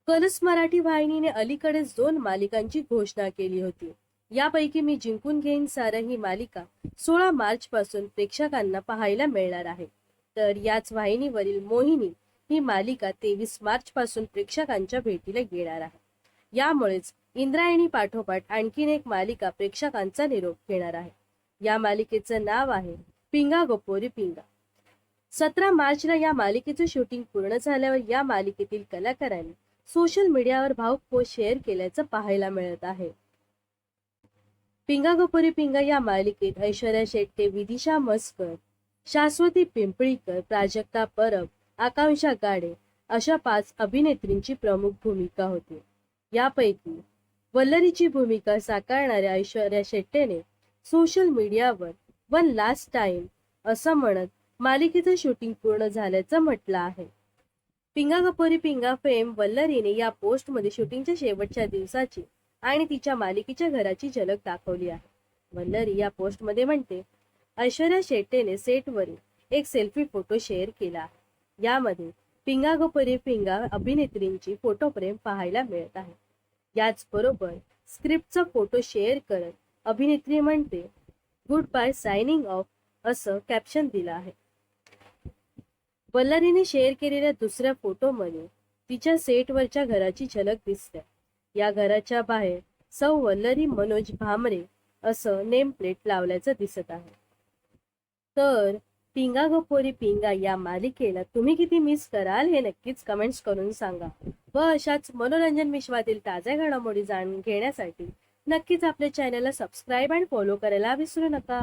Colours Marathi वाहिनीने अलीकडेच 2 मालिकांची घोषणा केली होती. यापैकी मी जिंकून घेईन सारं ही मालिका 16 मार्च पासून प्रेक्षकांना पाहायला मिळणार आहे. तर याच वाहिनीवरील मोहिनी ही मालिका 23 मार्च पासून प्रेक्षकांच्या भेटीला येणार आहे. यामुळेच इंद्रायणी पाठोपाठ आणखीन एक मालिका प्रेक्षकांचा निरोप घेणार आहे. या मालिकेचं नाव आहे पिंगा गो पोरी पिंगा. 17 मार्चला या मालिकेचं शूटिंग पूर्ण झाल्यावर या मालिकेतील कलाकारांनी सोशल मीडियावर भावुक पोस्ट शेअर केल्याचं पाहायला मिळत आहे. पिंगा गो पोरी पिंगा या मालिकेत ऐश्वर्या शेट्टे, विदिशा म्हसकर, शाश्वती पिंपळीकर, प्राजक्ता परब, आकांक्षा गाडे अशा 5 अभिनेत्रींची प्रमुख भूमिका होती. यापैकी वल्लरीची भूमिका साकारणाऱ्या ऐश्वर्या शेट्टेने सोशल मीडियावर वन लास्ट टाइम असं म्हणत मालिकेचं शूटिंग पूर्ण झाल्याचं म्हटलं आहे. पिंगा गो पोरी पिंगा फेम वल्लरीने या पोस्टमध्ये शूटिंगच्या शेवटच्या दिवसाची आणि तिच्या मालिकेच्या घराची झलक दाखवली आहे. वल्लरी या पोस्टमध्ये म्हणते, ऐश्वर्या शेट्टेने सेटवरील एक सेल्फी फोटो शेअर केला आहे. यामध्ये पिंगा गो पोरी पिंगा अभिनेत्रींची फोटो फ्रेम पाहायला मिळत आहे. याचबरोबर स्क्रिप्टचा फोटो शेअर करत अभिनेत्री म्हणते, गुड बाय सायनिंग ऑफ असं कॅप्शन दिलं आहे. वल्लरीने शेअर केलेल्या दुसऱ्या फोटोमध्ये तिच्या सेटवरच्या घराची झलक दिसते. या घराच्या बाहेर सौ वल्लरी मनोज भामरे असं नेम प्लेट लावल्याचं दिसत आहे. तर पिंगा गो पोरी पिंगा या मालिकेला तुम्ही किती मिस कराल हे नक्कीच कमेंट्स करून सांगा. व अशाच मनोरंजन विश्वातील ताज्या घडामोडी जाणून घेण्यासाठी नक्कीच आपल्या चॅनलला सबस्क्राईब आणि फॉलो करायला विसरू नका.